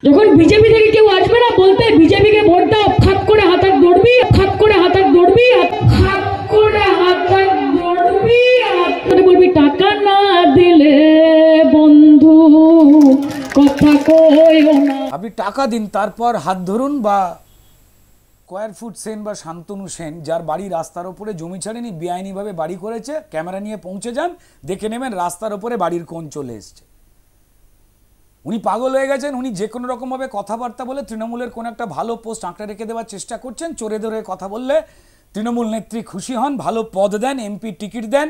যখন বিজেপি থেকে কেউ আসবে না বলতে বিজেপিকে ভোট দাও, খাপ করে হাতাক দৌড়বি, খাপ করে হাতাক দৌড়বি, খাপ করে হাতাক দৌড়বি, বলবি টাকা না দিলে বন্ধু কথা কইও না। আপনি টাকা দিন, তারপর হাত ধরুন, বা স্কয়ার ফুট সেন বা শান্তনু সেন যার বাড়ি রাস্তার ওপরে জমি ছাড়েনি, বেআইনিভাবে বাড়ি করেছে, ক্যামেরা নিয়ে পৌঁছে যান, দেখে নেবেন রাস্তার ওপরে বাড়ির কোণ চলে এসছে। উনি পাগল হয়ে গেছেন, উনি যে কোনো রকমভাবে কথাবার্তা বলে তৃণমূলের কোনো একটা ভালো পোস্ট আঁকড়ে রেখে দেওয়ার চেষ্টা করছেন। চোরে ধরে কথা বললে তৃণমূল নেত্রী খুশি হন, ভালো পদ দেন, এমপি টিকিট দেন।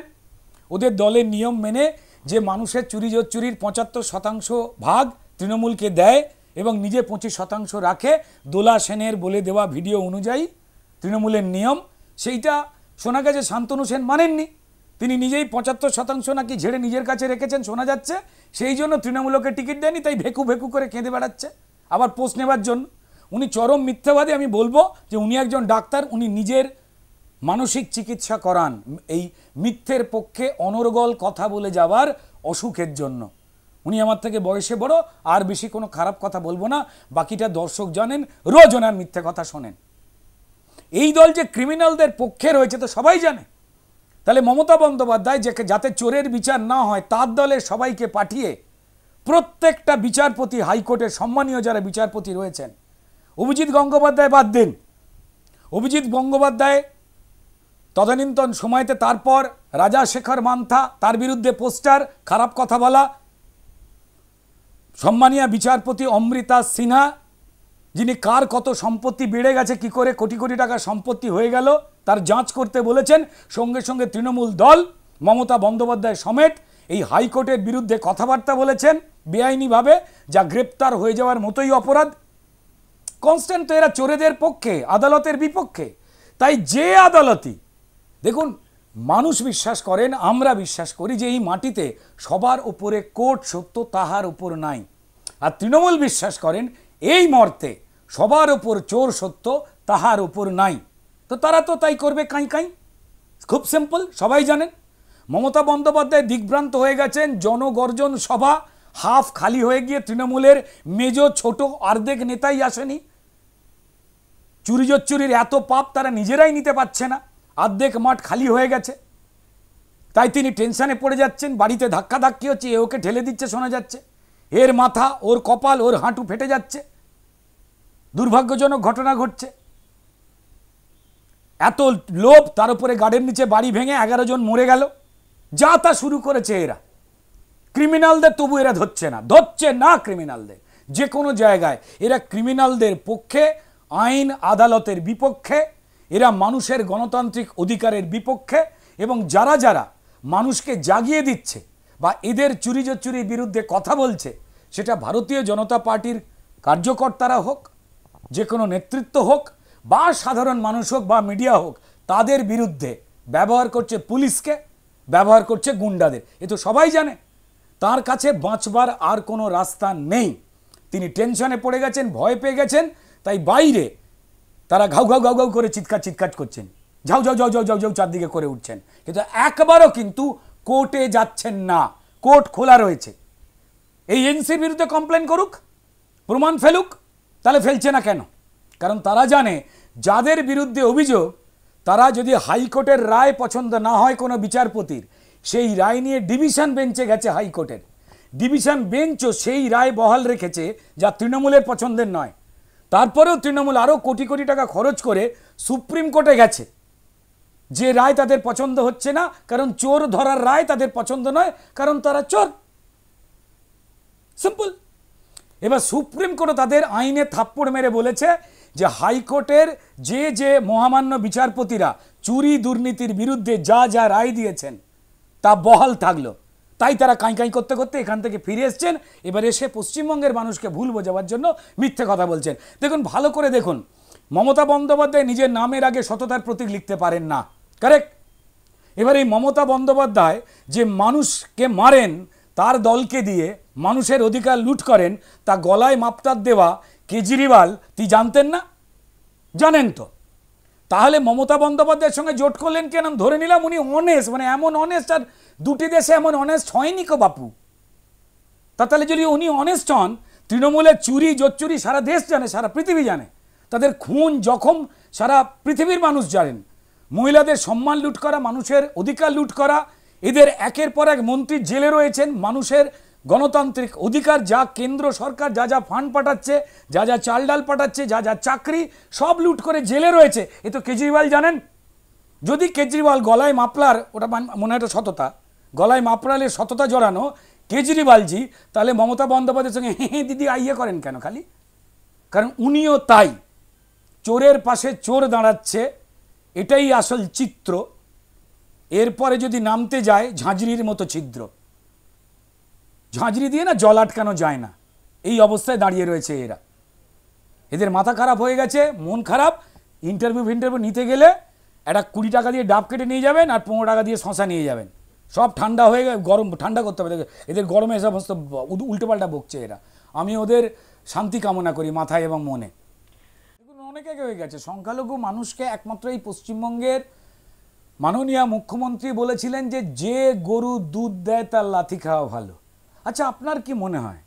ওদের দলের নিয়ম মেনে যে মানুষের চুরির 75% ভাগ তৃণমূলকে দেয় এবং নিজে 25% রাখে, দোলা সেনের বলে দেওয়া ভিডিও অনুযায়ী তৃণমূলের নিয়ম, সেইটা শোনা গেছে শান্তনু সেন মানেননি। তিনি নিজেই 75% নাকি ঝেড়ে নিজের কাছে রেখেছেন শোনা যাচ্ছে, সেই জন্য তৃণমূলকে টিকিট দেয়নি, তাই ভেকু ভেকু করে কেঁদে বেড়াচ্ছে আবার পোস্ট নেবার জন্য। উনি চরম মিথ্যাবাদী। আমি বলবো যে উনি একজন ডাক্তার, উনি নিজের মানসিক চিকিৎসা করান এই মিথ্যের পক্ষে অনর্গল কথা বলে যাওয়ার অসুখের জন্য। উনি আমার থেকে বয়সে বড়, আর বেশি কোনো খারাপ কথা বলবো না, বাকিটা দর্শক জানেন, রোজ ওনার মিথ্যে কথা শোনেন। এই দল যে ক্রিমিনালদের পক্ষে রয়েছে তো সবাই জানে। তাহলে মমতা বন্দ্যোপাধ্যায় যাতে চোরের বিচার না হয় তার দলের সবাইকে পাঠিয়ে প্রত্যেকটা বিচারপতি, হাইকোর্টের সম্মানীয় যারা বিচারপতি রয়েছেন, অভিজিৎ গঙ্গোপাধ্যায় বাদ দিন, অভিজিৎ গঙ্গোপাধ্যায় তদানীন্তন সময়তে, তারপর রাজাশেখর মান্থা, তার বিরুদ্ধে পোস্টার, খারাপ কথা বলা, সম্মানীয় বিচারপতি অমৃতা সিনহা, যিনি কার কত সম্পত্তি বেড়ে গেছে, কি করে কোটি কোটি টাকা সম্পত্তি হয়ে গেল তার যাঁচ করতে বলেছেন। সঙ্গে সঙ্গে তৃণমূল দল মমতা বন্দ্যোপাধ্যায় সমেত এই হাইকোর্টের বিরুদ্ধে কথাবার্তা বলেছেন বেআইনিভাবে, যা গ্রেপ্তার হয়ে যাওয়ার মতোই অপরাধ। কনস্ট্যান্ট তো এরা চোরেদের পক্ষে, আদালতের বিপক্ষে। তাই যে আদালতই দেখুন, মানুষ বিশ্বাস করেন, আমরা বিশ্বাস করি যে এই মাটিতে সবার উপরে কোর্ট সত্য, তাহার উপর নাই। আর তৃণমূল বিশ্বাস করেন এই মর্তে সবার উপর চোর সত্য, তাহার উপর নাই। তো তারা তো তাই করবে, কাই কাই। খুব সিম্পল, সবাই জানেন। মমতা বন্দ্যোপাধ্যায় দিগ্ভ্রান্ত হয়ে গেছেন, জনগর্জন সভা হাফ খালি হয়ে গিয়ে তৃণমূলের মেজো ছোট অর্ধেক নেতাই আসেনি। চুরির এত পাপ তারা নিজেরাই নিতে পারছে না, অর্ধেক মাঠ খালি হয়ে গেছে। তাই তিনি টেনশনে পড়ে যাচ্ছেন, বাড়িতে ধাক্কাধাক্কি হচ্ছে, এ ওকে ঠেলে দিচ্ছে শোনা যাচ্ছে, এর মাথা, ওর কপাল, ওর হাঁটু ফেটে যাচ্ছে, দুর্ভাগ্যজনক ঘটনা ঘটছে। এত লোভ, তার উপরে গার্ডের নিচে বাড়ি ভেঙে 11 জন মরে গেল, যা তা শুরু করেছে এরা। ক্রিমিনালদের তবু এরা ধরছে না ক্রিমিনালদের। যে কোনো জায়গায় এরা ক্রিমিনালদের পক্ষে, আইন আদালতের বিপক্ষে, এরা মানুষের গণতান্ত্রিক অধিকারের বিপক্ষে। এবং যারা যারা মানুষকে জাগিয়ে দিচ্ছে বা এদের চুরির বিরুদ্ধে কথা বলছে, সেটা ভারতীয় জনতা পার্টির কার্যকর্তারা হোক, যে কোনো নেতৃত্ব হোক, বা সাধারণ মানুষ হোক বা মিডিয়া হোক, তাদের বিরুদ্ধে ব্যবহার করছে পুলিশকে, ব্যবহার করছে গুন্ডাদের। এ তো সবাই জানে। তার কাছে বাঁচবার আর কোনো রাস্তা নেই। তিনি টেনশনে পড়ে গেছেন, ভয় পেয়ে গেছেন, তাই বাইরে তারা ঘাউ ঘাউ ঘাউ ঘাউ করে চিৎকার করছেন, ঝাউ ঝাউ ঝাউ ঝাউ ঝাউ ঝাউ চারদিকে করে উঠছেন, কিন্তু একবারও কিন্তু কোর্টে যাচ্ছেন না। কোর্ট খোলা রয়েছে। এই এনসির বিরুদ্ধে কমপ্লেন করুক, প্রমাণ ফেলুক, তাহলে ফেলছে না কেন? কারণ তারা জানে যাদের বিরুদ্ধে অভিযোগ, তারা যদি হাইকোর্টের রায় পছন্দ না হয় কোনো বিচারপতির, সেই রায় নিয়ে ডিভিশন বেঞ্চে গেছে হাইকোর্টের, ডিভিশন বেঞ্চও সেই রায় বহাল রেখেছে যা তৃণমূলের পছন্দের নয়। তারপরেও তৃণমূল আরও কোটি কোটি টাকা খরচ করে সুপ্রিম কোর্টে গেছে, যে রায় তাদের পছন্দ হচ্ছে না, কারণ চোর ধরার রায় তাদের পছন্দ নয়, কারণ তারা চোর। সিম্পল। এবার সুপ্রিম কোর্ট তাদের আইনে থাপ্পড় মেরে বলেছে যে হাইকোর্টের যে মহামান্য বিচারপতিরা চুরি দুর্নীতির বিরুদ্ধে যা যা রায় দিয়েছেন তা বহাল থাকলো। তাই তারা কাঁই করতে করতে এখান থেকে ফিরে এসছেন। এবার এসে পশ্চিমবঙ্গের মানুষকে ভুল বোঝাবার জন্য মিথ্যে কথা বলছেন। দেখুন, ভালো করে দেখুন, মমতা বন্দ্যোপাধ্যায় নিজের নামের আগে সততার প্রতীক লিখতে পারেন না, কারেক্ট? এবার এই মমতা বন্দ্যোপাধ্যায় যে মানুষকে মারেন, তার দলকে দিয়ে মানুষের অধিকার লুট করেন, তা গলায় মাপটার দেওয়া কেজরিওয়াল তুই জানতেন না? জানেন তো। তাহলে মমতা বন্দ্যোপাধ্যায়ের সঙ্গে জোট করলেন কেন? ধরে নিলাম উনি অনেস্ট, মানে এমন অনেস্ট আর দুটি দেশে এমন অনেস্ট হয়নি কো বাপু। তাহলে যদি উনি অনেস্ট হন, তৃণমূলের চুরি জোচ্চুরি সারা দেশ জানে, সারা পৃথিবী জানে, তাদের খুন জখম সারা পৃথিবীর মানুষ জানেন। মহিলাদের সম্মান লুট করা, মানুষের অধিকার লুট করা, এদের একের পর এক মন্ত্রী জেলে রয়েছেন। মানুষের গণতান্ত্রিক অধিকার, যা কেন্দ্র সরকার যা যা ফান্ড পাঠাচ্ছে, যা যা চাল ডাল পাঠাচ্ছে, যা যা চাকরি, সব লুট করে জেলে রয়েছে। এ তো কেজরিওয়াল জানেন। যদি কেজরিওয়াল গলায় মাপলার, ওটা মনে হয় একটা সততা, গলায় মাপলারের সততা জড়ানো কেজরিওয়ালজি, তাহলে মমতা বন্দ্যোপাধ্যায়ের সঙ্গে হ্যাঁ দিদি আইয়ে করেন কেন খালি? কারণ উনিও তাই, চোরের পাশে চোর দাঁড়াচ্ছে, এটাই আসল চিত্র। এরপরে যদি নামতে যায় ঝাঁঝরির মতো ছিদ্র, ঝাঁঝরি দিয়ে না জল আটকানো যায় না, এই অবস্থায় দাঁড়িয়ে রয়েছে এরা। এদের মাথা খারাপ হয়ে গেছে, মন খারাপ। ইন্টারভিউ নিতে গেলে একটা 20 টাকা দিয়ে ডাব কেটে নিয়ে যাবেন আর 15 টাকা দিয়ে শশা নিয়ে যাবেন, সব ঠান্ডা হয়ে গরম ঠান্ডা করতে হবে। এদের গরমে সমস্ত উল্টোপাল্টা বকছে এরা। আমি ওদের শান্তি কামনা করি মাথায় এবং মনে। অনেক আগে হয়ে গেছে। সংখ্যালঘু মানুষকে একমাত্র এই পশ্চিমবঙ্গের মাননীয় মুখ্যমন্ত্রী বলেছিলেন যে গরু দুধ দেয় তার লাথি খাওয়া ভালো। আচ্ছা, আপনার কি মনে হয়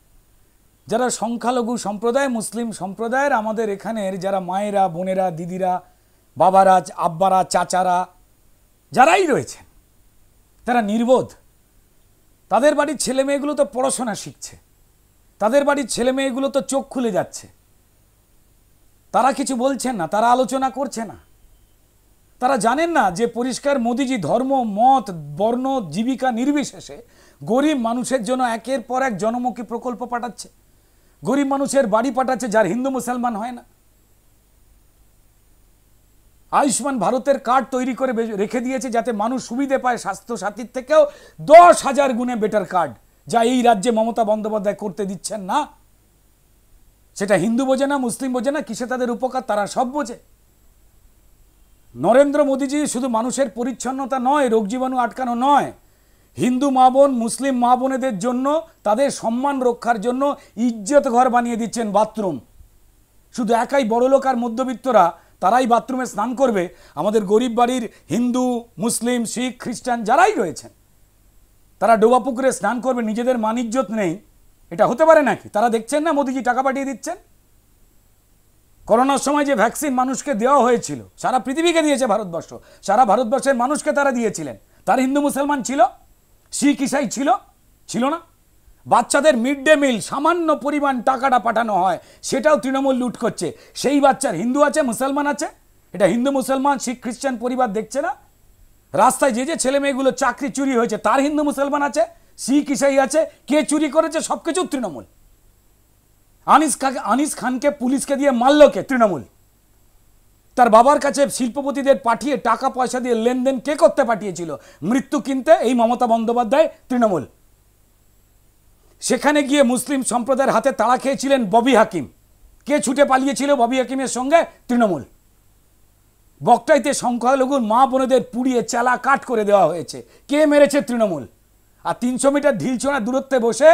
যারা সংখ্যালঘু সম্প্রদায়, মুসলিম সম্প্রদায়ের, আমাদের এখানের যারা মায়েরা, বোনেরা, দিদিরা, বাবারা, আব্বারা, চাচারা যারাই রয়েছেন, তারা নির্বোধ? তাদের বাড়ির ছেলে মেয়েগুলো তো পড়াশোনা শিখছে, তাদের বাড়ির ছেলে মেয়েগুলো তো চোখ খুলে যাচ্ছে, তারা কিছু বলছেন না, তারা আলোচনা করছে না। তারা জানেন না যে পরিষ্কার মোদিজি ধর্ম, মত, বর্ণ, জীবিকা নির্বিশেষে গরিব মানুষের জন্য একের পর এক জনমুখী প্রকল্প পাঠাচ্ছে, গরিব মানুষের বাড়ি পাঠাচ্ছে যার হিন্দু মুসলমান হয় না। আয়ুষ্মান ভারতের কার্ড তৈরি করে রেখে দিয়েছে যাতে মানুষ সুবিধে পায়, স্বাস্থ্য সাথীর থেকেও 10,000 গুণে বেটার কার্ড, যা এই রাজ্যে মমতা বন্দ্যোপাধ্যায় করতে দিচ্ছেন না। সেটা হিন্দু বোঝে না, মুসলিম বোঝে না, কিসে তাদের উপকার তারা সব বোঝে। নরেন্দ্র মোদীজি শুধু মানুষের পরিচ্ছন্নতা নয়, রোগ জীবাণু আটকানো নয়, হিন্দু মা বোন, মুসলিম মা বোনেদের জন্য, তাদের সম্মান রক্ষার জন্য ইজ্জত ঘর বানিয়ে দিচ্ছেন বাথরুম। শুধু একাই বড়লোক আর মধ্যবিত্তরা তারাই বাথরুমে স্নান করবে, আমাদের গরিব বাড়ির হিন্দু, মুসলিম, শিখ, খ্রিস্টান যারাই রয়েছেন তারা ডোবা পুকুরে স্নান করবে, নিজেদের মান ইজ্জত নেই? এটা হতে পারে নাকি? তারা দেখছেন না মোদিজি টাকা পাঠিয়ে দিচ্ছেন? করোনার সময় যে ভ্যাকসিন মানুষকে দেওয়া হয়েছিল, সারা পৃথিবীকে দিয়েছে ভারতবর্ষ, সারা ভারতবর্ষের মানুষকে তারা দিয়েছিলেন। তার হিন্দু মুসলমান ছিল, শিখ ইসাই ছিল না? বাচ্চাদের মিড ডে মিল সামান্য পরিমাণ টাকাটা পাঠানো হয়, সেটাও তৃণমূল লুট করছে। সেই বাচ্চার হিন্দু আছে, মুসলমান আছে, এটা হিন্দু মুসলমান শিখ খ্রিস্টান পরিবার দেখছে না? রাস্তায় যে ছেলে মেয়েগুলো চাকরি চুরি হয়েছে তার হিন্দু মুসলমান আছে, শিখ ইসাই আছে, কে চুরি করেছে সবকিছু তৃণমূল। আনিস খানকে পুলিশকে দিয়ে মারল কে? তৃণমূল। তার বাবার কাছে শিল্পপতিদের পাঠিয়ে টাকা পয়সা দিয়ে লেনদেন কে করতে পাঠিয়েছিল? মৃত্যু কিনতে এই মমতা বন্দ্যোপাধ্যায়, তৃণমূল। সেখানে গিয়ে মুসলিম সম্প্রদায়ের হাতে তাড়া খেয়েছিলেন ববি হাকিম। কে ছুটে পালিয়েছিল ববি হাকিমের সঙ্গে? তৃণমূল। বকটাইতে সংখ্যালঘুর মা বোনেদের পুড়িয়ে চালা কাট করে দেওয়া হয়েছে, কে মেরেছে? তৃণমূল। আর 300 মিটার ঢিলছোড়া দূরত্বে বসে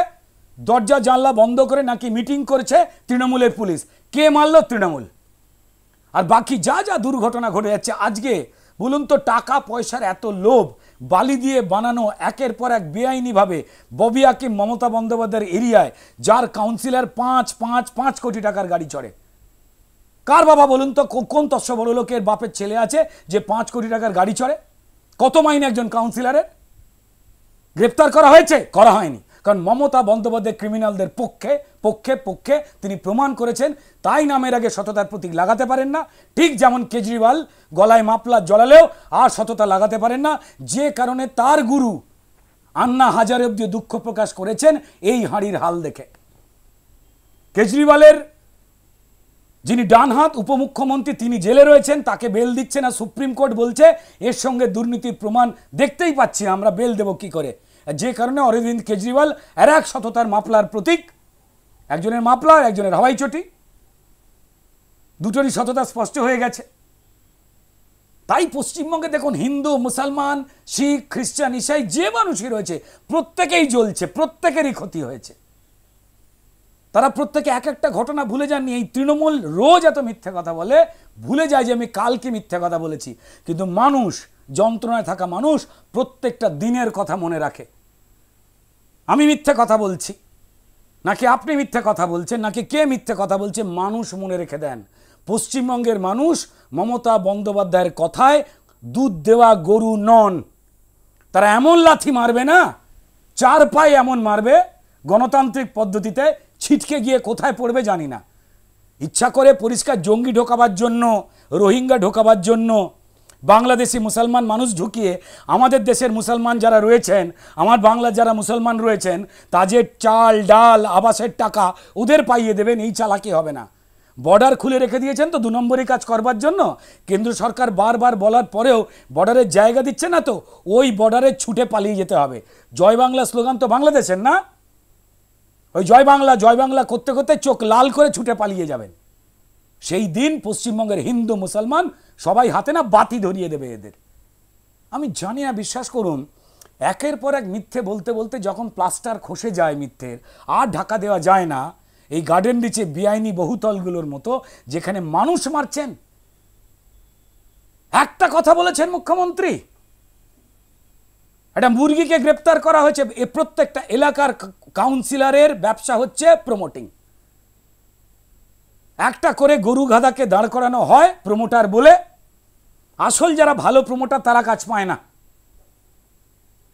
দরজা জানলা বন্ধ করে নাকি মিটিং করেছে তৃণমূলের পুলিশ, কে মারল? তৃণমূল। আর বাকি যা যা দুর্ঘটনা ঘটে যাচ্ছে আজকে, বলুন তো, টাকা পয়সার এত লোভ, বালি দিয়ে বানানো একের পর এক বেআইনিভাবে ববি হাকিম মমতা বন্দ্যোপাধ্যায়ের এরিয়ায়, যার কাউন্সিলর 5 কোটি টাকার গাড়ি চড়ে। কার বাবা বলুন তো, কোন তস্য বড় লোকের বাপের ছেলে আছে যে 5 কোটি টাকার গাড়ি চড়ে? কত মাইনে একজন কাউন্সিলরের? গ্রেপ্তার করা হয়েছে? করা হয়নি, কারণ মমতা বন্দ্যোপাধ্যায় ক্রিমিনালদের পক্ষে তিনি প্রমাণ করেছেন। তাই নামের আগে সততার প্রতীক লাগাতে পারেন না, ঠিক যেমন কেজরিওয়াল গলায় মাফলার জড়ালেও আর সততা লাগাতে পারেন না, যে কারণে তার গুরু আন্না হাজারে অব্দি দুঃখ প্রকাশ করেছেন এই হাঁড়ির হাল দেখে। কেজরিওয়ালের যিনি ডান হাত উপমুখ্যমন্ত্রী, তিনি জেলে রয়েছেন, তাকে বেল দিচ্ছে না সুপ্রিম কোর্ট, বলছে এর সঙ্গে দুর্নীতির প্রমাণ দেখতেই পাচ্ছি, আমরা বেল দেব কি করে? যে কারণে অরবিন্দ কেজরিওয়াল আর এক সততার মাপলার প্রতীক, একজনের মাপলা, একজনের হাওয়াই চটি, দুটোরই সততা স্পষ্ট হয়ে গেছে। তাই পশ্চিমবঙ্গে দেখুন, হিন্দু, মুসলমান, শিখ, খ্রিস্টান, ইসাই যে মানুষই রয়েছে প্রত্যেকেই জ্বলছে, প্রত্যেকেরই ক্ষতি হয়েছে। তারা প্রত্যেকে এক একটা ঘটনা ভুলে যাননি। এই তৃণমূল রোজ এত মিথ্যে কথা বলে, ভুলে যায় যে আমি কালকে মিথ্যে কথা বলেছি, কিন্তু মানুষ, যন্ত্রণায় থাকা মানুষ প্রত্যেকটা দিনের কথা মনে রাখে। আমি মিথ্যে কথা বলছি, নাকি আপনি মিথ্যে কথা বলছেন, নাকি কে মিথ্যে কথা বলছে? মানুষ মনে রেখে দেন, পশ্চিমবঙ্গের মানুষ মমতা বন্দ্যোপাধ্যায়ের কথায় দুধ দেওয়া গরু নন। তারা এমন লাথি মারবে না, 4 পায়ে এমন মারবে, গণতান্ত্রিক পদ্ধতিতে ছিটকে গিয়ে কোথায় পড়বে জানি না। ইচ্ছা করে পরিষ্কার জঙ্গি ঢোকাবার জন্য, রোহিঙ্গা ঢোকাবার জন্য বাংলাদেশি মুসলমান মানুষ ঢুকিয়ে আমাদের দেশের মুসলমান যারা রয়েছেন, আমার বাংলার যারা মুসলমান রয়েছেন, তাদের চাল ডাল আবাসের টাকা ওদের পাইয়ে দেবেন, এই চালাকি হবে না। বর্ডার খুলে রেখে দিয়েছেন তো 2 নম্বরই কাজ করবার জন্য। কেন্দ্র সরকার বারবার বলার পরেও বর্ডারের জায়গা দিচ্ছে না, তো ওই বর্ডারে ছুটে পালিয়ে যেতে হবে। জয় বাংলা স্লোগান তো বাংলাদেশের না, ওই জয় বাংলা করতে করতে চোখ লাল করে ছুটে পালিয়ে যাবেন। সেই দিন পশ্চিমবঙ্গের হিন্দু মুসলমান সবাই হাতে না বাতি ধরিয়ে দেবে এদের। আমি জানি না, বিশ্বাস করুন, একের পর এক মিথ্যে বলতে বলতে যখন প্লাস্টার খসে যায় মিথ্যের, আর ঢাকা দেওয়া যায় না। এই গার্ডেন রিচে বেআইনি বহুতলগুলোর মতো যেখানে মানুষ মারছেন। একটা কথা বলেছেন মুখ্যমন্ত্রী, একটা মুরগিকে গ্রেপ্তার করা হয়েছে। এ প্রত্যেকটা এলাকার কাউন্সিলরের ব্যবসা হচ্ছে প্রমোটিং। একটা করে গরু গাধাকে দাঁড় করানো হয় প্রমোটার বলে, আসল যারা ভালো প্রমোটার তারা কাজ পায় না।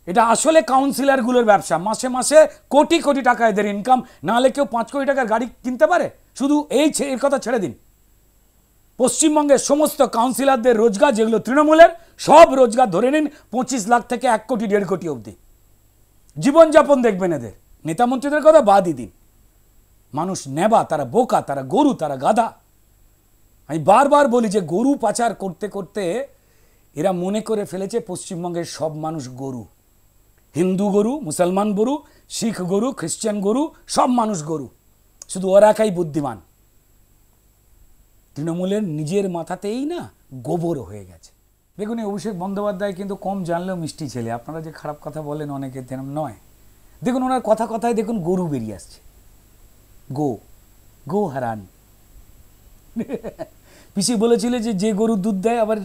এটা আসলে কাউন্সিলরগুলোর ব্যবসা। মাসে মাসে কোটি কোটি টাকা এদের ইনকাম, নাহলে কেউ 5 কোটি টাকার গাড়ি কিনতে পারে? শুধু এর কথা ছেড়ে দিন, পশ্চিমবঙ্গের সমস্ত কাউন্সিলরদের রোজগার, যেগুলো তৃণমূলের, সব রোজগার ধরে নিন 25 লাখ থেকে 1 কোটি 1.5 কোটি অবধি জীবনযাপন দেখবেন এদের। নেতামন্ত্রীদের কথা বাদই দিন। মানুষ নেবা, তারা বোকা, তারা গরু, তারা গাধা। আমি বারবার বলি যে গরু পাচার করতে করতে এরা মনে করে ফেলেছে পশ্চিমবঙ্গের সব মানুষ গরু। হিন্দু গরু, মুসলমান গরু, শিখ গরু, খ্রিস্টান গরু, সব মানুষ গরু, শুধু ওরা একাই বুদ্ধিমান। তৃণমূলের নিজের মাথাতেই না গোবর হয়ে গেছে। দেখুন, অভিষেক বন্দ্যোপাধ্যায় কিন্তু কম জানলেও মিষ্টি ছেলে। আপনারা যে খারাপ কথা বলেন অনেকে, তেমন নয়। দেখুন, ওনার কথায় দেখুন গরু বেরিয়ে আসছে। গো হারান। পিসি বলেছিল যে গরু দুধ দেয়, আবার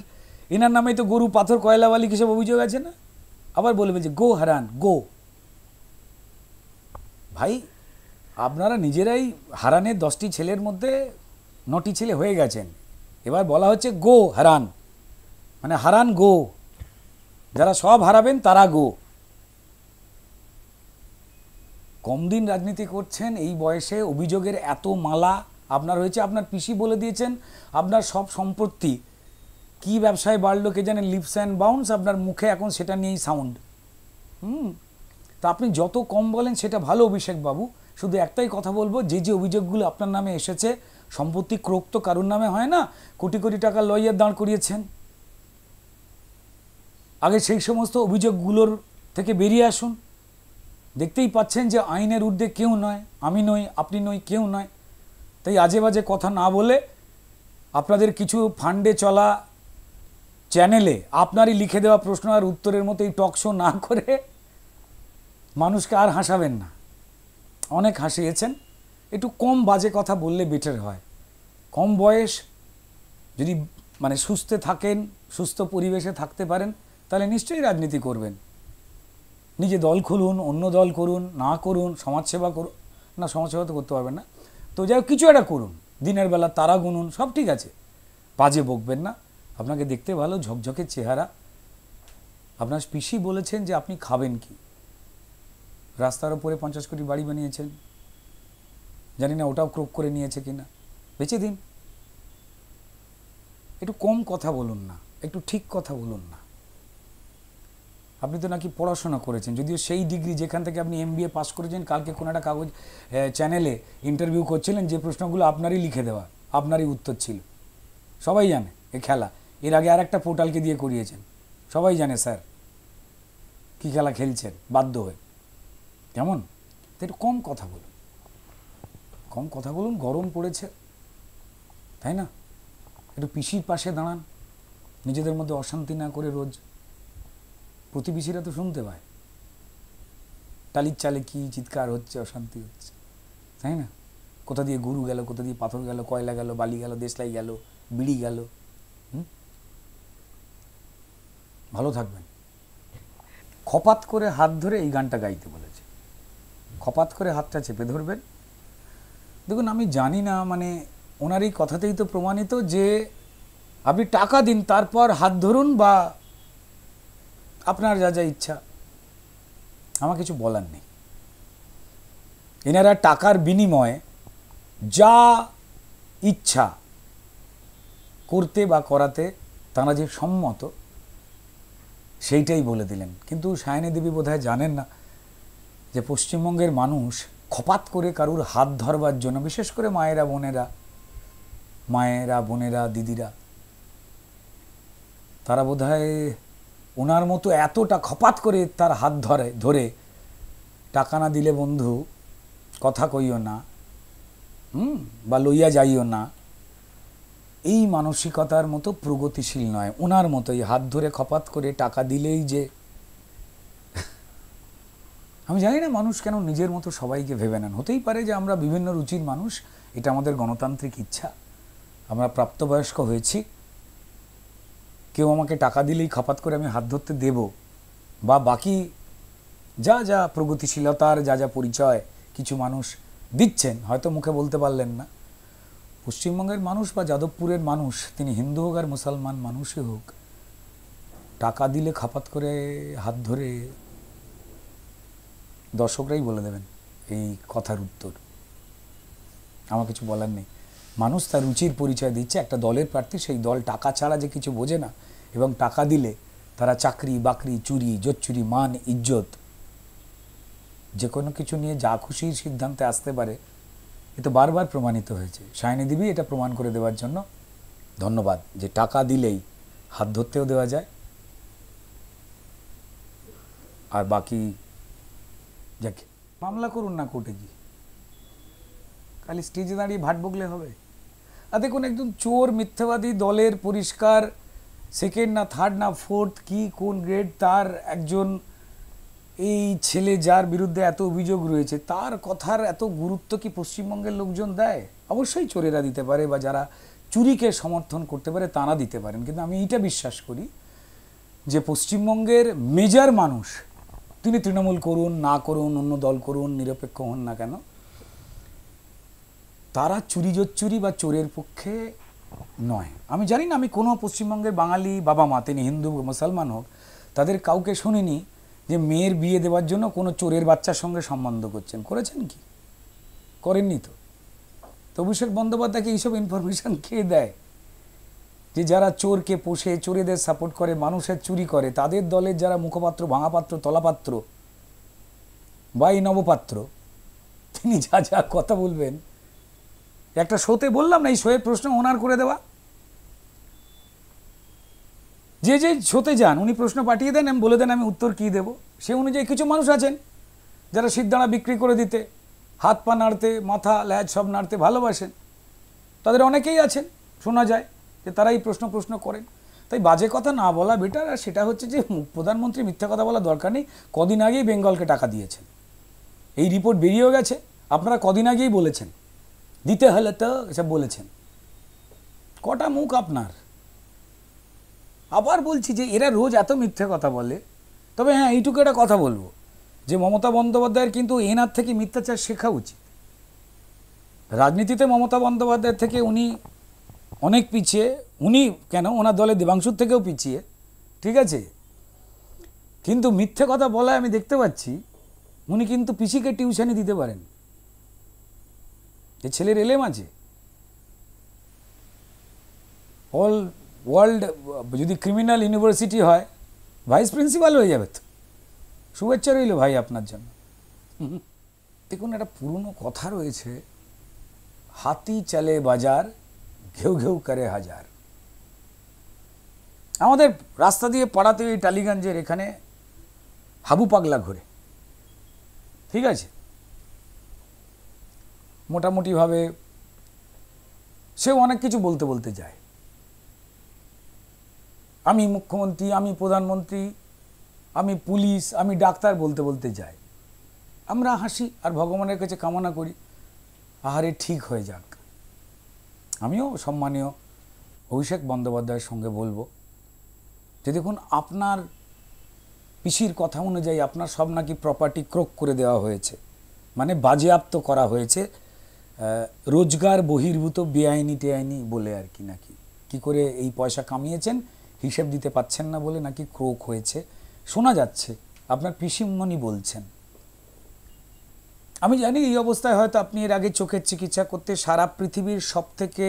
এনার নামে তো গরু, পাথর, কয়লাওয়ালি কিসব অভিযোগ আছে না, আবার বলবে যে গো হারান। ভাই, আপনারা নিজেরাই হারানের 10টি ছেলের মধ্যে 9টি ছেলে হয়ে গেছেন। এবার বলা হচ্ছে গো হারান, মানে হারান গো, যারা সব হারাবেন তারা গো। কম দিন রাজনীতি করছেন, এই বয়সে অভিযোগের এত মালা আপনার হয়েছে। আপনার পিসি বলে দিয়েছেন আপনার সব সম্পত্তি কি ব্যবসায় বাড়লো কে জানে, লিপস অ্যান্ড বাউন্স, আপনার মুখে এখন সেটা নিয়েই সাউন্ড। তা আপনি যত কম বলেন সেটা ভালো অভিষেক বাবু। শুধু একটাই কথা বলবো, যে অভিযোগগুলো আপনার নামে এসেছে, সম্পত্তি ক্রোক তো কারুর নামে হয় না, কোটি কোটি টাকা লয়ার দাঁড় করিয়েছেন। আগে সেই সমস্ত অভিযোগগুলোর থেকে বেরিয়ে আসুন। দেখতেই পাচ্ছেন যে আইনের ঊর্ধ্বে কেউ নয়, আমি নই, আপনি নই, কেউ নয়। তাই আজে বাজে কথা না বলে আপনাদের কিছু ফান্ডে চলা চ্যানেলে আপনারই লিখে দেওয়া প্রশ্ন আর উত্তরের মতো এই টক শো না করে মানুষকে আর হাসাবেন না। অনেক হাসিয়েছেন, একটু কম বাজে কথা বললে বেটার হয়। কম বয়স, যদি মানে সুস্থ থাকেন, সুস্থ পরিবেশে থাকতে পারেন, তাহলে নিশ্চয়ই রাজনীতি করবেন। নিজে দল খুলুন, অন্য দল করুন, না করুন, সমাজসেবা করুন, না সমাজসেবা তো করতে পারবেন না, তো যাই হোক কিছু একটা করুন, দিনের বেলা তারা গুনুন, সব ঠিক আছে, বাজে বকবেন না। আপনাকে দেখতে ভালো, ঝকঝকে চেহারা। আপনার পিসি বলেছেন যে আপনি খাবেন কি, রাস্তার ওপরে 50 কোটি বাড়ি বানিয়েছেন, জানি না ওটাও ক্রোক করে নিয়েছে কিনা, বেঁচে দিন। একটু কম কথা বলুন না, একটু ঠিক কথা বলুন না। আপনি তো নাকি পড়াশোনা করেছেন, যদিও সেই ডিগ্রি যেখান থেকে আপনি MBA পাস করেছেন, কালকে কোনো একটা কাগজ চ্যানেলে ইন্টারভিউ করছিলেন, যে প্রশ্নগুলো আপনারই লিখে দেওয়া, আপনারই উত্তর ছিল। সবাই জানে এ খেলা, এর আগে আর একটা পোর্টালকে দিয়ে করিয়েছেন, সবাই জানে স্যার কী খেলা খেলছেন বাধ্য হয়ে। কেমন? তো একটু কম কথা বলুন, কম কথা বলুন, গরম পড়েছে তাই না? একটু পিসির পাশে দাঁড়ান, নিজেদের মধ্যে অশান্তি না করে। রোজ প্রতিবেশীরা তো শুনতে পায় টালির চালে কি চিৎকার হচ্ছে, অশান্তি হচ্ছে, তাই না? কোথা দিয়ে গরু গেল, কোথা দিয়ে পাথর গেল, কয়লা গেল, বালি গেল, দেশলাই গেল, বিড়ি গেল। ভালো থাকবেন। খপাত করে হাত ধরে এই গানটা গাইতে বলেছে। খপাত করে হাতটা চেপে ধরবেন, দেখুন আমি জানি না, মানে ওনার এই কথাতেই তো প্রমাণিত যে আপনি টাকা দিন, তারপর হাত ধরুন বা আপনার যা যা ইচ্ছা, আমার কিছু বলার নেই। এনারা টাকার বিনিময়ে যা ইচ্ছা করতে বা করাতে তারা যে সম্মত সেইটাই বলে দিলেন। কিন্তু সায়নী দেবী বোধহয় জানেন না যে পশ্চিমবঙ্গের মানুষ খপাত করে কারুর হাত ধরবার জন্য, বিশেষ করে মায়েরা বোনেরা দিদিরা, তারা বোধহয় ওনার মতো এতটা খপাত করে তার হাত ধরে টাকা না দিলে বন্ধু কথা কইও না, বা লইয়া যাইও না, এই মানসিকতার মতো প্রগতিশীল নয়। ওনার মতোই হাত ধরে খপাত করে টাকা দিলেই যে, আমি জানি না মানুষ কেন নিজের মতো সবাইকে ভেবে নেন। হতেই পারে যে আমরা বিভিন্ন রুচির মানুষ, এটা আমাদের গণতান্ত্রিক ইচ্ছা, আমরা প্রাপ্তবয়স্ক হয়েছি, কেউ আমাকে টাকা দিলেই খপাত করে আমি হাত ধরতে দেব, বা বাকি যা যা প্রগতিশীলতার যা যা পরিচয় কিছু মানুষ দিচ্ছেন, হয়তো মুখে বলতে পারলেন না। পশ্চিমবঙ্গের মানুষ বা যাদবপুরের মানুষ, তিনি হিন্দু হোক আর মুসলমান মানুষই হোক, টাকা দিলে খপাত করে হাত ধরে, দর্শকরাই বলে দেবেন এই কথার উত্তর, আমার কিছু বলার নেই। মানুষ তার রুচির পরিচয় দিচ্ছে, একটা দলের প্রার্থী, সেই দল টাকা ছাড়া যে কিছু বোঝে না, এবং টাকা দিলে তারা চাকরি বাকরি চুরি জোচ্চুরি মান ইজ্জত যে কোনো কিছু নিয়ে যা খুশির সিদ্ধান্তে আসতে পারে, এ তো বারবার প্রমাণিত হয়েছে। সায়নী দেবী এটা প্রমাণ করে দেওয়ার জন্য ধন্যবাদ, যে টাকা দিলেই হাত ধরতেও দেওয়া যায়, আর বাকি যাকে মামলা করুন না কোর্টে গিয়ে, খালি স্টেজে দাঁড়িয়ে ভাট বকলে হবে? আর দেখুন, একজন চোর মিথ্যাবাদী দলের পরিষ্কার সেকেন্ড না থার্ড না ফোর্থ কি কোন গ্রেড তার একজন এই ছেলে যার বিরুদ্ধে এত অভিযোগ রয়েছে, তার কথার এত গুরুত্ব কি পশ্চিমবঙ্গের লোকজন দেয়? অবশ্যই চোরেরা দিতে পারে, বা যারা চুরিকে সমর্থন করতে পারে তারা দিতে পারেন, কিন্তু আমি এইটা বিশ্বাস করি যে পশ্চিমবঙ্গের মেজর মানুষ, তিনি তৃণমূল করুন না করুন, অন্য দল করুন, নিরপেক্ষ হন না কেন, তারা চুরি জোচ্চুরি বা চোরের পক্ষে নয়। আমি জানি না, আমি কোনো পশ্চিমবঙ্গের বাঙালি বাবা মা, তিনি হিন্দু মুসলমান হোক, তাদের কাউকে শুনিনি যে মেয়ের বিয়ে দেওয়ার জন্য কোনো চোরের বাচ্চার সঙ্গে সম্বন্ধ করছেন। করেছেন কি? করেননি তো। তো অভিষেক বন্দ্যোপাধ্যায়কে এইসব ইনফরমেশন কে দেয় যে যারা চোরকে পোষে, চোরেদের সাপোর্ট করে, মানুষের চুরি করে, তাদের দলের যারা মুখপাত্র, ভাঙাপাত্র, তলাপাত্র বা এই নবপাত্র, তিনি যা যা কথা বলবেন, একটা শোতে বললাম না, এই শোয়ের প্রশ্ন ওনার করে দেওয়া, যে যে শোতে যান উনি প্রশ্ন পাঠিয়ে দেন, আমি বলে দেন আমি উত্তর কী দেবো। সে অনুযায়ী কিছু মানুষ আছেন যারা সিদ্ধাড়া বিক্রি করে দিতে, হাত পা নাড়তে, মাথা ল্যাজ সব নাড়তে ভালোবাসেন, তাদের অনেকেই আছেন, শোনা যায় যে তারা এই প্রশ্ন করেন। তাই বাজে কথা না বলা বেটার। আর সেটা হচ্ছে যে প্রধানমন্ত্রী মিথ্যা কথা বলা দরকার নেই। কদিন আগেই বেঙ্গলকে টাকা দিয়েছেন, এই রিপোর্ট বেরিয়েও গেছে, আপনারা কদিন আগেই বলেছেন দিতে হলে তো এসব বলেছেন। কটা মুখ আপনার? আবার বলছি যে এরা রোজ এত মিথ্যে কথা বলে। তবে হ্যাঁ, এইটুকু একটা কথা বলবো যে মমতা বন্দ্যোপাধ্যায়ের কিন্তু এনার থেকে মিথ্যাচার শেখা উচিত। রাজনীতিতে মমতা বন্দ্যোপাধ্যায়ের থেকে উনি অনেক পিছিয়ে, উনি কেন, ওনার দলে দেবাংশুর থেকেও পিছিয়ে, ঠিক আছে, কিন্তু মিথ্যে কথা বলায় আমি দেখতে পাচ্ছি উনি কিন্তু পিসিকে টিউশনি দিতে পারেন। যে ছেলের এলেম আছে, অল ওয়ার্ল্ড যদি ক্রিমিনাল ইউনিভার্সিটি হয়, ভাইস প্রিন্সিপাল হয়ে যাবে তো। শুভেচ্ছা রইল ভাই আপনার জন্য। দেখুন, একটা পুরনো কথা রয়েছে, হাতি চলে বাজার ঘেউ ঘেউ করে হাজার। আমাদের রাস্তা দিয়ে পাড়াতে, এই টালিগঞ্জের এখানে হাবু পাগলা ঘোরে, ঠিক আছে, মোটামুটিভাবে সেও অনেক কিছু বলতে যায়। আমি মুখ্যমন্ত্রী, আমি প্রধানমন্ত্রী, আমি পুলিশ, আমি ডাক্তার বলতে যায়। আমরা হাসি আর ভগবানের কাছে কামনা করি আহারে ঠিক হয়ে যাক। আমিও সম্মানীয় অভিষেক বন্দ্যোপাধ্যায়ের সঙ্গে বলবো যে দেখুন, আপনার পিসির কথা অনুযায়ী আপনার সব নাকি প্রপার্টি ক্রোক করে দেওয়া হয়েছে, মানে বাজেয়াপ্ত করা হয়েছে রোজগার বহির্ভূত বেআইনি টেআইনি বলে আর কি, নাকি কি করে এই পয়সা কামিয়েছেন হিসেব দিতে পাচ্ছেন না বলে নাকি ক্রোক হয়েছে শোনা যাচ্ছে, আপনার পিসিমণি বলছেন। আমি জানি এই অবস্থায় হয়তো আপনি এর আগে চোখের চিকিৎসা করতে সারা পৃথিবীর সবথেকে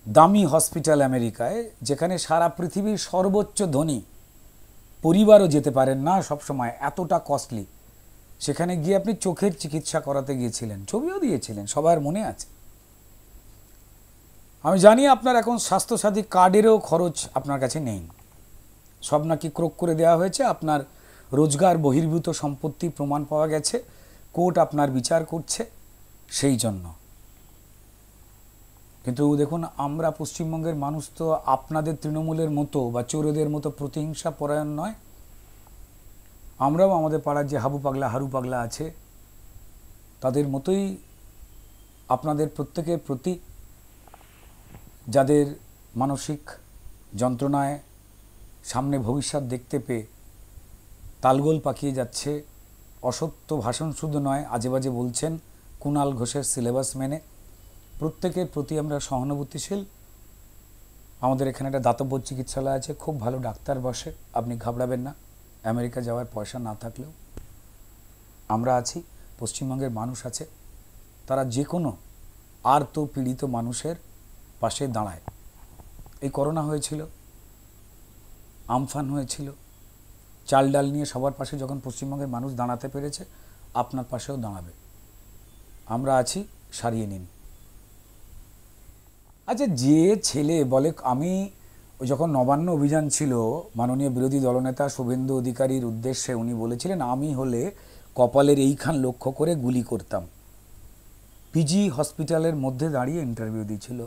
দামি হসপিটাল আমেরিকায়, যেখানে সারা পৃথিবীর সর্বোচ্চ ধনী পরিবারও যেতে পারেন না সবসময়, এতটা কস্টলি, সেখানে গিয়ে আপনি চোখের চিকিৎসা করাতে গিয়েছিলেন, ছবিও দিয়েছিলেন, সবার মনে আছে। আমি জানি আপনার এখন স্বাস্থ্যসাথী কার্ডেরও খরচ আপনার কাছে নেই, সব নাকি ক্রোক করে দেওয়া হয়েছে, আপনার রোজগার বহির্ভূত সম্পত্তি প্রমাণ পাওয়া গেছে, কোর্ট আপনার বিচার করছে সেই জন্য। কিন্তু দেখুন, আমরা পশ্চিমবঙ্গের মানুষ তো আপনাদের তৃণমূলের মতো বা চোরেদের মতো প্রতিহিংসা পরায়ণ নয়। আমরাও আমাদের পাড়ার যে হাবু পাগলা হারু পাগলা আছে তাদের মতোই আপনাদের প্রত্যেকের প্রতি, যাদের মানসিক যন্ত্রণায় সামনে ভবিষ্যৎ দেখতে পেয়ে তালগোল পাকিয়ে যাচ্ছে, অসত্য ভাষণ শুধু নয় আজে বাজে বলছেন কুণাল ঘোষের সিলেবাস মেনে, প্রত্যেকের প্রতি আমরা সহানুভূতিশীল। আমাদের এখানে একটা দাতব্য চিকিৎসালয় আছে, খুব ভালো ডাক্তার বসে, আপনি ঘাবড়াবেন না। আমেরিকা যাওয়ার পয়সা না থাকলেও আমরা আছি, পশ্চিমবঙ্গের মানুষ আছে, তারা যে কোনো আর্ত পীড়িত মানুষের পাশে দাঁড়ায়। এই করোনা হয়েছিল, আমফান হয়েছিল, চাল ডাল নিয়ে সবার পাশে যখন পশ্চিমবঙ্গের মানুষ দাঁড়াতে পেরেছে, আপনার পাশেও দাঁড়াবে। আমরা আছি, সারিয়ে নিন। আচ্ছা, যে ছেলে বলে, আমি যখন নবান্ন অভিযান ছিল, মাননীয় বিরোধী দলনেতা শুভেন্দু অধিকারীর উদ্দেশ্যে উনি বলেছিলেন আমি হলে কপালের এইখান লক্ষ্য করে গুলি করতাম। পিজি হসপিটালের মধ্যে দাঁড়িয়ে ইন্টারভিউ দিয়েছিল।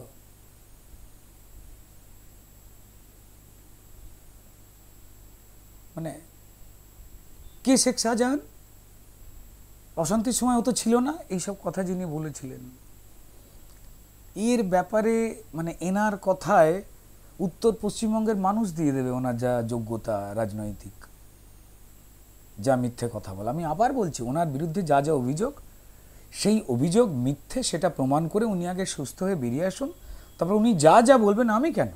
মানে কে শেখ শাহজাহান? অশান্তির সময় অত ছিল না, এইসব কথা যিনি বলেছিলেন। এর ব্যাপারে মানে এনার কথায় উত্তর পশ্চিমবঙ্গের মানুষ দিয়ে দেবে ওনার যা যোগ্যতা রাজনৈতিক, যা মিথ্যে কথা বলা। আমি আবার বলছি, ওনার বিরুদ্ধে যা যা অভিযোগ, সেই অভিযোগ মিথ্যে সেটা প্রমাণ করে উনি আগে সুস্থ হয়ে বেরিয়ে আসুন, তারপর উনি যা যা বলবেন আমি কেন,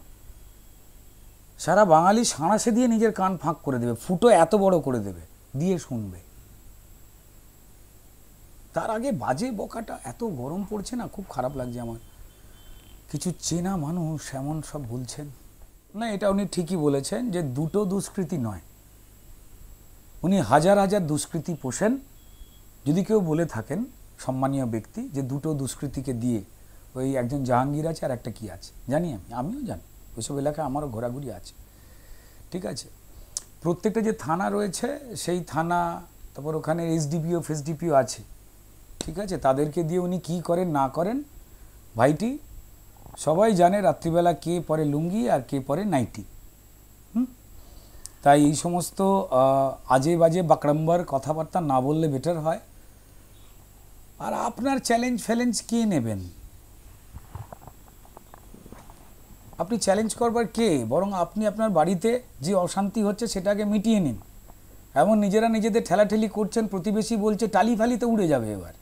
সারা বাঙালি সাঁড়াশে দিয়ে নিজের কান ফাঁক করে দেবে, ফুটো এত বড় করে দেবে, দিয়ে শুনবে। তার আগে বাজে বকাটা, এত গরম পড়ছে না, খুব খারাপ লাগছে আমার। কিছু চেনা মানুষ এমন সব বলছেন না, এটা উনি ঠিকই বলেছেন যে দুটো দুষ্কৃতি নয়, উনি হাজার হাজার দুষ্কৃতি পোষেন। যদি কেউ বলে থাকেন সম্মানীয় ব্যক্তি যে দুটো দুষ্কৃতিকে দিয়ে, ওই একজন জাহাঙ্গীর আছে আর একটা কি আছে জানি, আমিও জানি, ওইসব এলাকায় আমারও ঘোরাঘুরি আছে, ঠিক আছে। প্রত্যেকটা যে থানা রয়েছে সেই থানা, তারপর ওখানে এসডিপিও ফেসডিপিও আছে, ঠিক আছে, তাদেরকে দিয়ে উনি কী করেন না করেন ভাইটি সবাই জানে। রাত্রিবেলা কে পরে লুঙ্গি আর কে পরে নাইটি। তাই এই সমস্ত আজে বাজে বাকড়ম্বর কথাবার্তা না বললে বেটার হয়। আর আপনার চ্যালেঞ্জ কে নেবেন? আপনি চ্যালেঞ্জ করবার কে? বরং আপনি আপনার বাড়িতে যে অশান্তি হচ্ছে সেটাকে মিটিয়ে নিন। এমন নিজেরা নিজেদের ঠেলাঠেলি করছেন, প্রতিবেশী বলছে টালি ফালিতে উড়ে যাবে। এবার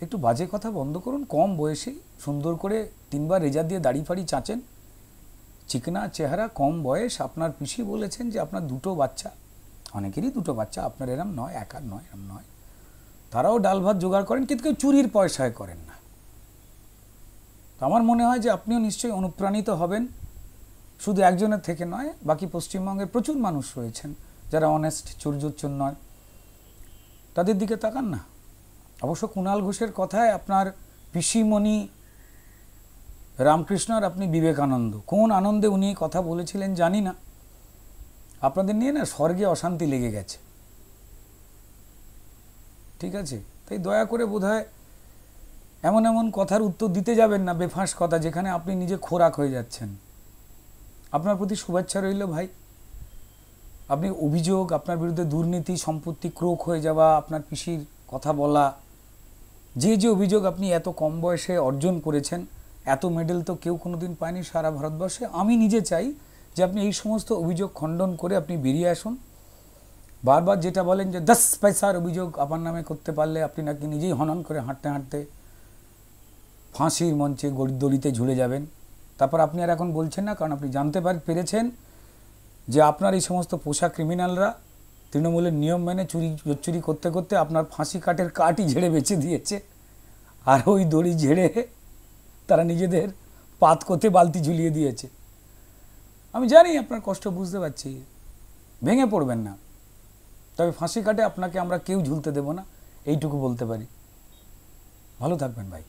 একটু বাজে কথা বন্ধ করুন। কম বয়সে সুন্দর করে 3 বার রেজা দিয়ে দাড়ি ফাড়ি চাঁচেন, চিকনা চেহারা, কম বয়স। আপনার পিসি বলেছেন যে আপনার 2টো বাচ্চা, অনেকেরই 2টো বাচ্চা, আপনার এরম নয়, একার নয়, এরম নয়। তারাও ডাল ভাত জোগাড় করেন, কিন্তু কেউ চুরির পয়সায় করেন না। তো আমার মনে হয় যে আপনিও নিশ্চয়ই অনুপ্রাণিত হবেন, শুধু একজনের থেকে নয়, বাকি পশ্চিমবঙ্গের প্রচুর মানুষ রয়েছেন যারা অনেস্ট, চোর নয়, তাদের দিকে তাকান না। অবশ্য কুণাল ঘোষের কথায় আপনার পিসিমণি রামকৃষ্ণ আর আপনি বিবেকানন্দ, কোন আনন্দে উনি কথা বলেছিলেন জানি না, আপনাদের নিয়ে না স্বর্গে অশান্তি লেগে গেছে, ঠিক আছে। তাই দয়া করে বোধহয় এমন এমন কথার উত্তর দিতে যাবেন না, বেফাঁস কথা, যেখানে আপনি নিজে খোরাক হয়ে যাচ্ছেন। আপনার প্রতি শুভেচ্ছা রইল ভাই। আপনি অভিযোগ, আপনার বিরুদ্ধে দুর্নীতি, সম্পত্তি ক্রোক হয়ে যাওয়া, আপনার পিসির কথা বলা, যে যে অভিযোগ আপনি এত কম বয়সে অর্জন করেছেন, এত মেডেল তো কেউ কোনোদিন পায়নি সারা ভারতবর্ষে। আমি নিজে চাই যে আপনি এই সমস্ত অভিযোগ খণ্ডন করে আপনি বেরিয়ে আসুন, বারবার যেটা বলেন যে 10 পয়সার অভিযোগ আপনার নামে করতে পারলে আপনি নাকি নিজেই হনন করে হাঁটতে হাঁটতে ফাঁসির মঞ্চে দড়িতে ঝুলে যাবেন। তারপর আপনি আর এখন বলছেন না, কারণ আপনি জানতে পেরেছেন যে আপনার এই সমস্ত পোষা ক্রিমিনালরা তৃণমূলের নিয়ম মেনে চুরি করতে করতে আপনার ফাঁসি কাঠের কাঠই ঝেড়ে বেঁচে দিয়েছে, আর ওই দড়ি ঝেড়ে তারা নিজেদের পাত করতে বালতি ঝুলিয়ে দিয়েছে। আমি জানি আপনার কষ্ট, বুঝতে পারছি, ভেঙে পড়বেন না, তবে ফাঁসি কাটে আপনাকে আমরা কেউ ঝুলতে দেব না, এইটুকু বলতে পারি। ভালো থাকবেন ভাই।